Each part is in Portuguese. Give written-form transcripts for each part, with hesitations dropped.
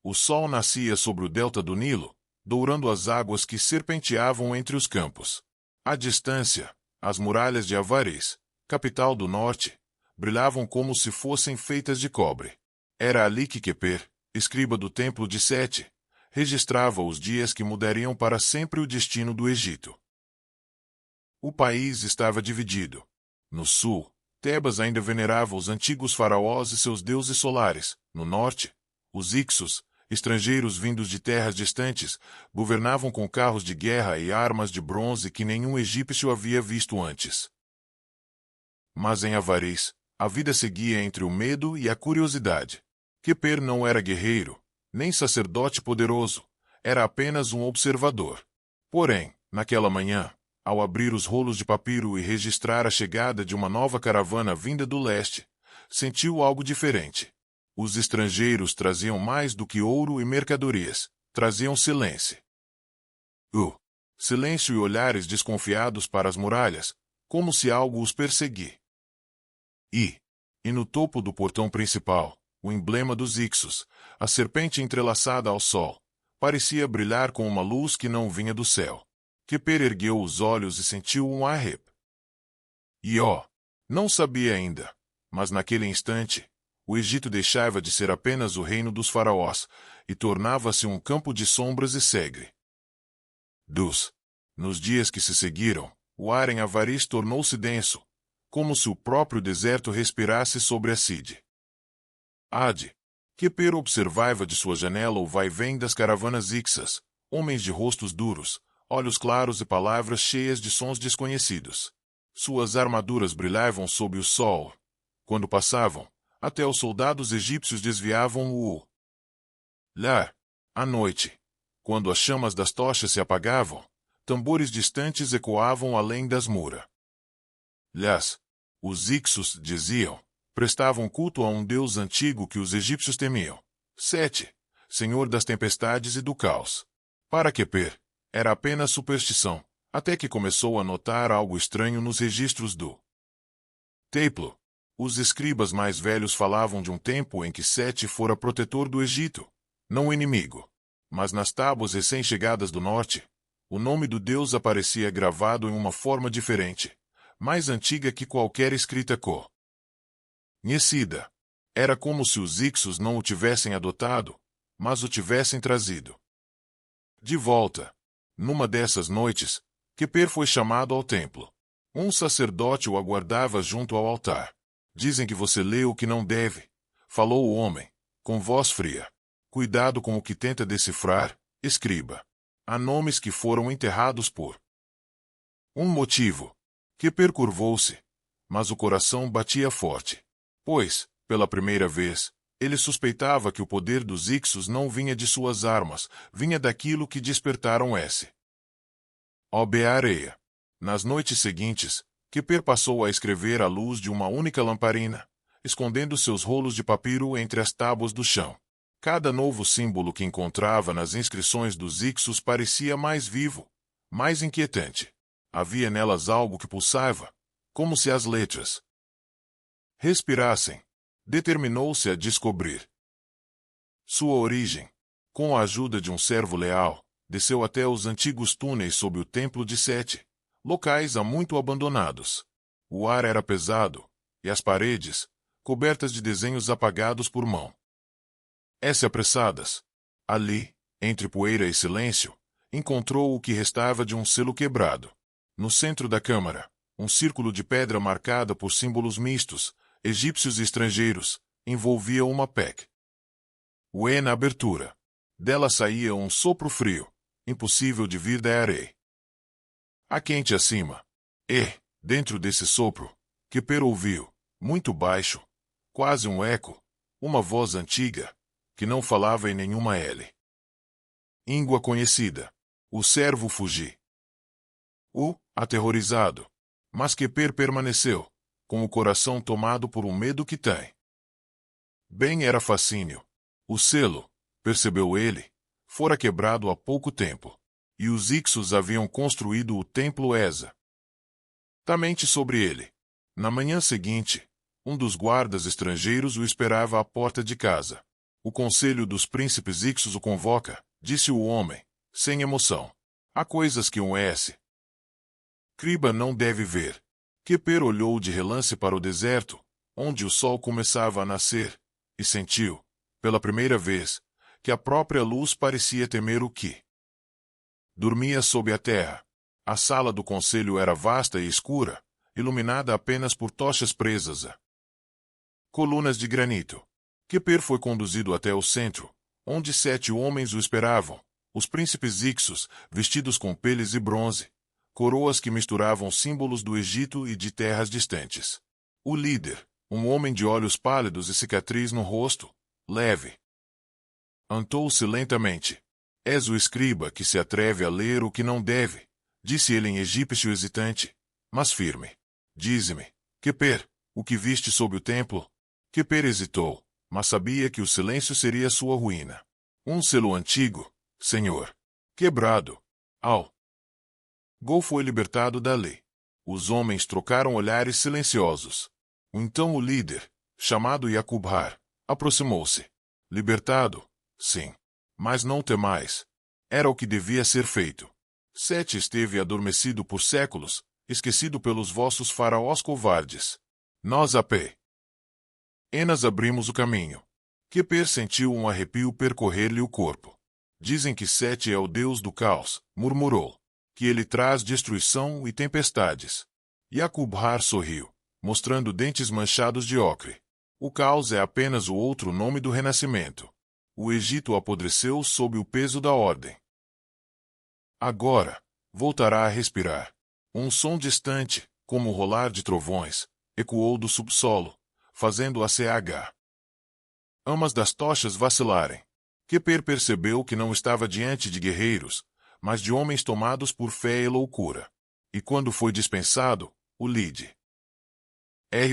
O sol nascia sobre o delta do Nilo, dourando as águas que serpenteavam entre os campos. À distância, as muralhas de Avaris, capital do norte, brilhavam como se fossem feitas de cobre. Era ali que Queper, escriba do templo de Sete, registrava os dias que mudariam para sempre o destino do Egito. O país estava dividido. No sul, Tebas ainda venerava os antigos faraós e seus deuses solares. No norte, os Ixos, estrangeiros vindos de terras distantes, governavam com carros de guerra e armas de bronze que nenhum egípcio havia visto antes. Mas em Avaris, a vida seguia entre o medo e a curiosidade. Queper não era guerreiro, nem sacerdote poderoso, era apenas um observador. Porém, naquela manhã, ao abrir os rolos de papiro e registrar a chegada de uma nova caravana vinda do leste, sentiu algo diferente. Os estrangeiros traziam mais do que ouro e mercadorias, traziam silêncio. Silêncio e olhares desconfiados para as muralhas, como se algo os perseguisse. E no topo do portão principal, o emblema dos Ixos, a serpente entrelaçada ao sol, parecia brilhar com uma luz que não vinha do céu. Queper ergueu os olhos e sentiu um arrepio. Não sabia ainda, mas naquele instante, o Egito deixava de ser apenas o reino dos faraós e tornava-se um campo de sombras e segre. Nos dias que se seguiram, o ar em Avaris tornou-se denso, como se o próprio deserto respirasse sobre a Cide. Queper observava de sua janela o vai-vem das caravanas ixas, homens de rostos duros, olhos claros e palavras cheias de sons desconhecidos. Suas armaduras brilhavam sob o sol. Quando passavam, até os soldados egípcios desviavam o olhar. À noite, quando as chamas das tochas se apagavam, tambores distantes ecoavam além das muralhas. Os Ixos, diziam, prestavam culto a um deus antigo que os egípcios temiam. Sete, senhor das tempestades e do caos. Para Queper, era apenas superstição, até que começou a notar algo estranho nos registros do templo. Os escribas mais velhos falavam de um tempo em que Sete fora protetor do Egito, não o inimigo. Mas nas tábuas recém-chegadas do norte, o nome do deus aparecia gravado em uma forma diferente, mais antiga que qualquer escrita conhecida. Era como se os Ixos não o tivessem adotado, mas o tivessem trazido de volta. Numa dessas noites, Queper foi chamado ao templo. Um sacerdote o aguardava junto ao altar. Dizem que você lê o que não deve, falou o homem, com voz fria. Cuidado com o que tenta decifrar, escriba. Há nomes que foram enterrados por um motivo. Queper curvou-se, mas o coração batia forte. Pois, pela primeira vez, ele suspeitava que o poder dos Ixos não vinha de suas armas, vinha daquilo que despertaram areia. Nas noites seguintes, Queper passou a escrever à luz de uma única lamparina, escondendo seus rolos de papiro entre as tábuas do chão. Cada novo símbolo que encontrava nas inscrições dos Ixos parecia mais vivo, mais inquietante. Havia nelas algo que pulsava, como se as letras respirassem. Determinou-se a descobrir sua origem. Com a ajuda de um servo leal, desceu até os antigos túneis sob o templo de Sete, locais há muito abandonados. O ar era pesado, e as paredes, cobertas de desenhos apagados por mão. Apressadas. Ali, entre poeira e silêncio, encontrou o que restava de um selo quebrado. No centro da câmara, um círculo de pedra marcada por símbolos mistos, egípcios e estrangeiros, envolvia uma PEC. Na abertura. Dela saía um sopro frio, impossível de vir da areia. A quente acima. Dentro desse sopro, Queper ouviu, muito baixo, quase um eco, uma voz antiga, que não falava em nenhuma língua conhecida. O servo fugiu. Aterrorizado. Mas Queper permaneceu, com o coração tomado por um medo que tem. Era fascínio. O selo, percebeu ele, fora quebrado há pouco tempo, e os Ixos haviam construído o templo exatamente sobre ele. Na manhã seguinte, um dos guardas estrangeiros o esperava à porta de casa. O conselho dos príncipes Ixos o convoca, disse o homem, sem emoção. Há coisas que um escriba não deve ver. Queper olhou de relance para o deserto, onde o sol começava a nascer, e sentiu, pela primeira vez, que a própria luz parecia temer o que dormia sob a terra. A sala do conselho era vasta e escura, iluminada apenas por tochas presas a colunas de granito. Queper foi conduzido até o centro, onde 7 homens o esperavam, os príncipes Ixos, vestidos com peles e bronze, coroas que misturavam símbolos do Egito e de terras distantes. O líder, um homem de olhos pálidos e cicatriz no rosto, leve, antou-se lentamente. És o escriba que se atreve a ler o que não deve, disse ele em egípcio hesitante, mas firme. Dize-me, Queper, o que viste sob o templo? Queper hesitou, mas sabia que o silêncio seria sua ruína. Um selo antigo, senhor. Quebrado. Gol foi libertado da lei. Os homens trocaram olhares silenciosos. Então o líder, chamado Yacubhar, aproximou-se. Libertado? Sim. Mas não temais. Era o que devia ser feito. Sete esteve adormecido por séculos, esquecido pelos vossos faraós covardes. Nós apenas abrimos o caminho. Queper sentiu um arrepio percorrer-lhe o corpo. Dizem que Sete é o deus do caos, murmurou. Que ele traz destruição e tempestades. Yacubhar sorriu, mostrando dentes manchados de ocre. O caos é apenas o outro nome do renascimento. O Egito apodreceu sob o peso da ordem. Agora, voltará a respirar. Um som distante, como o rolar de trovões, ecoou do subsolo, fazendo a chamas das tochas vacilarem. Queper percebeu que não estava diante de guerreiros, mas de homens tomados por fé e loucura. E quando foi dispensado, o líder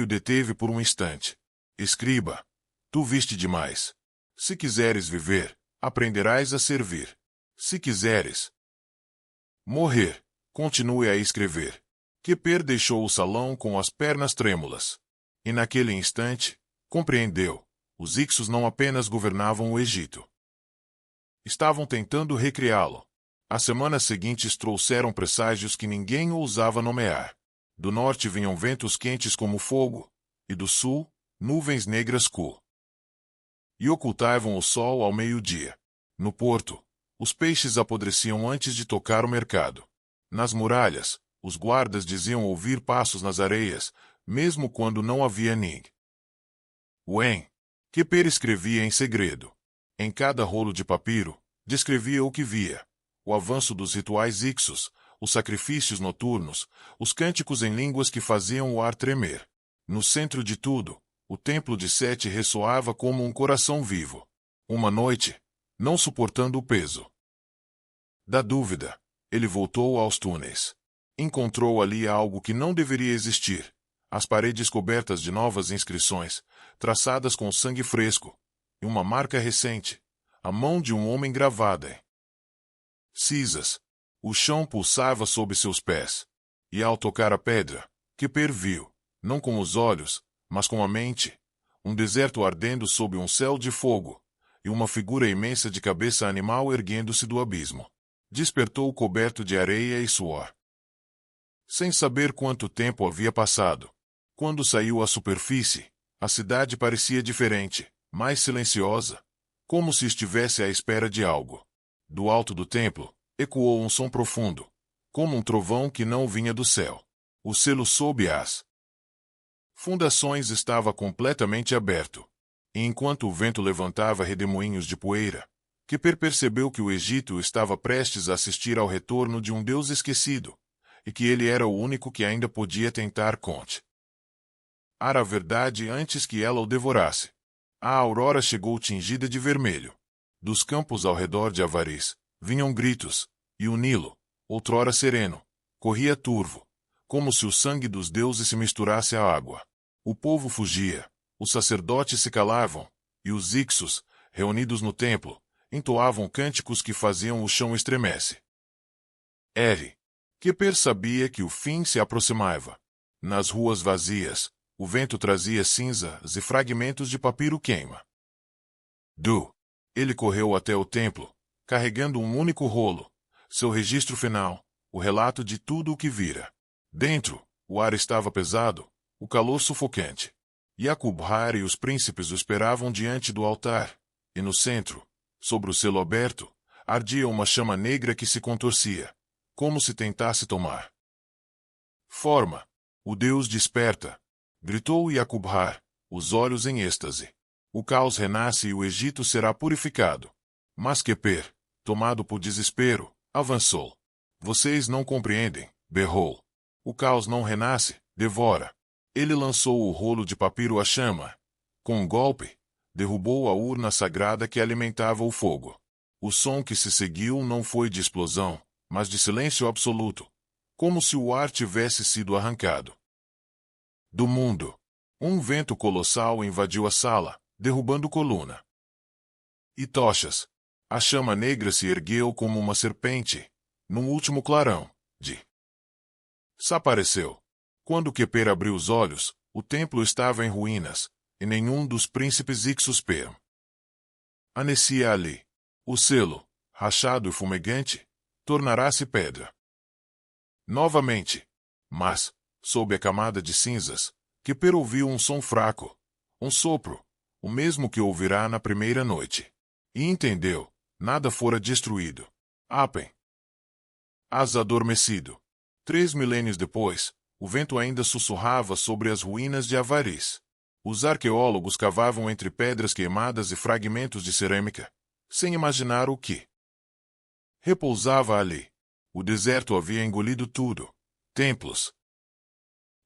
o deteve por um instante. Escriba, tu viste demais. Se quiseres viver, aprenderás a servir. Se quiseres morrer, continue a escrever. Queper deixou o salão com as pernas trêmulas. E naquele instante, compreendeu. Os Ixos não apenas governavam o Egito. Estavam tentando recriá-lo. As semanas seguintes trouxeram presságios que ninguém ousava nomear. Do norte vinham ventos quentes como fogo, e do sul, nuvens negras e ocultavam o sol ao meio-dia. No porto, os peixes apodreciam antes de tocar o mercado. Nas muralhas, os guardas diziam ouvir passos nas areias, mesmo quando não havia ninguém. Queper escrevia em segredo. Em cada rolo de papiro, descrevia o que via. O avanço dos rituais Ixos, os sacrifícios noturnos, os cânticos em línguas que faziam o ar tremer. No centro de tudo, o templo de Sete ressoava como um coração vivo. Uma noite, não suportando o peso da dúvida, ele voltou aos túneis. Encontrou ali algo que não deveria existir. As paredes cobertas de novas inscrições, traçadas com sangue fresco, e uma marca recente, a mão de um homem gravada em cinzas. O chão pulsava sob seus pés. E ao tocar a pedra, Queper viu, não com os olhos, mas com a mente, um deserto ardendo sob um céu de fogo, e uma figura imensa de cabeça animal erguendo-se do abismo. Despertou coberto de areia e suor. Sem saber quanto tempo havia passado. Quando saiu à superfície, a cidade parecia diferente, mais silenciosa, como se estivesse à espera de algo. Do alto do templo, ecoou um som profundo, como um trovão que não vinha do céu. O selo sob as fundações estava completamente aberto. E enquanto o vento levantava redemoinhos de poeira, Queper percebeu que o Egito estava prestes a assistir ao retorno de um deus esquecido, e que ele era o único que ainda podia tentar conter a verdade antes que ela o devorasse. A aurora chegou tingida de vermelho. Dos campos ao redor de Avaris, vinham gritos, e o Nilo, outrora sereno, corria turvo, como se o sangue dos deuses se misturasse à água. O povo fugia, os sacerdotes se calavam, e os Ixos, reunidos no templo, entoavam cânticos que faziam o chão estremecer. Queper sabia que o fim se aproximava. Nas ruas vazias, o vento trazia cinzas e fragmentos de papiro queima. Ele correu até o templo, carregando um único rolo, seu registro final, o relato de tudo o que vira. Dentro, o ar estava pesado, o calor sufocante. Yaqub-Har e os príncipes o esperavam diante do altar, e no centro, sobre o selo aberto, ardia uma chama negra que se contorcia, como se tentasse tomar forma. O Deus desperta, gritou Yaqub-Har, os olhos em êxtase. O caos renasce e o Egito será purificado. Mas Queper, tomado por desespero, avançou. Vocês não compreendem, berrou. O caos não renasce, devora. Ele lançou o rolo de papiro à chama. Com um golpe, derrubou a urna sagrada que alimentava o fogo. O som que se seguiu não foi de explosão, mas de silêncio absoluto, como se o ar tivesse sido arrancado do mundo. Um vento colossal invadiu a sala, derrubando coluna e tochas. A chama negra se ergueu como uma serpente, num último clarão, desapareceu. Quando Queper abriu os olhos, o templo estava em ruínas, e nenhum dos príncipes Ixus-Pem anecia ali. O selo, rachado e fumegante, tornará-se pedra novamente. Mas, sob a camada de cinzas, Queper ouviu um som fraco, um sopro, o mesmo que ouvirá na primeira noite. E entendeu, nada fora destruído. Apenas adormecido. 3 milênios depois, o vento ainda sussurrava sobre as ruínas de Avaris. Os arqueólogos cavavam entre pedras queimadas e fragmentos de cerâmica, sem imaginar o que repousava ali. O deserto havia engolido tudo. Templos,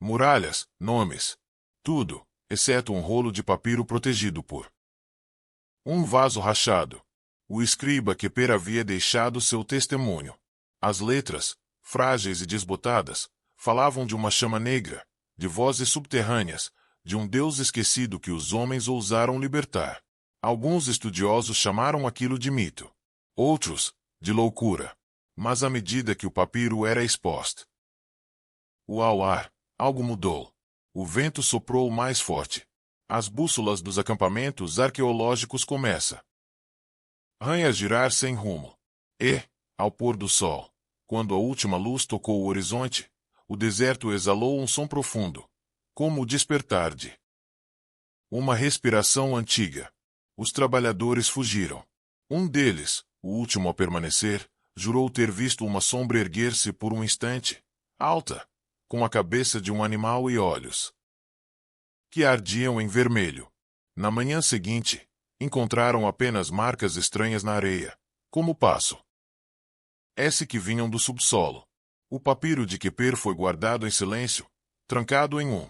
muralhas, nomes, tudo, exceto um rolo de papiro protegido por um vaso rachado. O escriba Queper havia deixado seu testemunho. As letras, frágeis e desbotadas, falavam de uma chama negra, de vozes subterrâneas, de um Deus esquecido que os homens ousaram libertar. Alguns estudiosos chamaram aquilo de mito. Outros, de loucura. Mas à medida que o papiro era exposto ao ar, algo mudou. O vento soprou mais forte. As bússolas dos acampamentos arqueológicos começam a girar sem rumo. E, ao pôr do sol, quando a última luz tocou o horizonte, o deserto exalou um som profundo, como o despertar de uma respiração antiga. Os trabalhadores fugiram. Um deles, o último a permanecer, jurou ter visto uma sombra erguer-se por um instante, alta, com a cabeça de um animal e olhos que ardiam em vermelho. Na manhã seguinte, encontraram apenas marcas estranhas na areia, como passo que vinham do subsolo. O papiro de Queper foi guardado em silêncio, trancado em um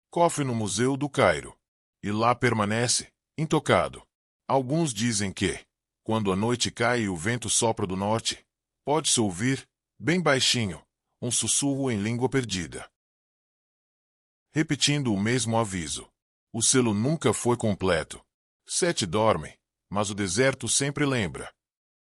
cofre no Museu do Cairo. E lá permanece, intocado. Alguns dizem que, quando a noite cai e o vento sopra do norte, pode-se ouvir, bem baixinho, um sussurro em língua perdida, repetindo o mesmo aviso. O selo nunca foi completo. Sete dorme, mas o deserto sempre lembra.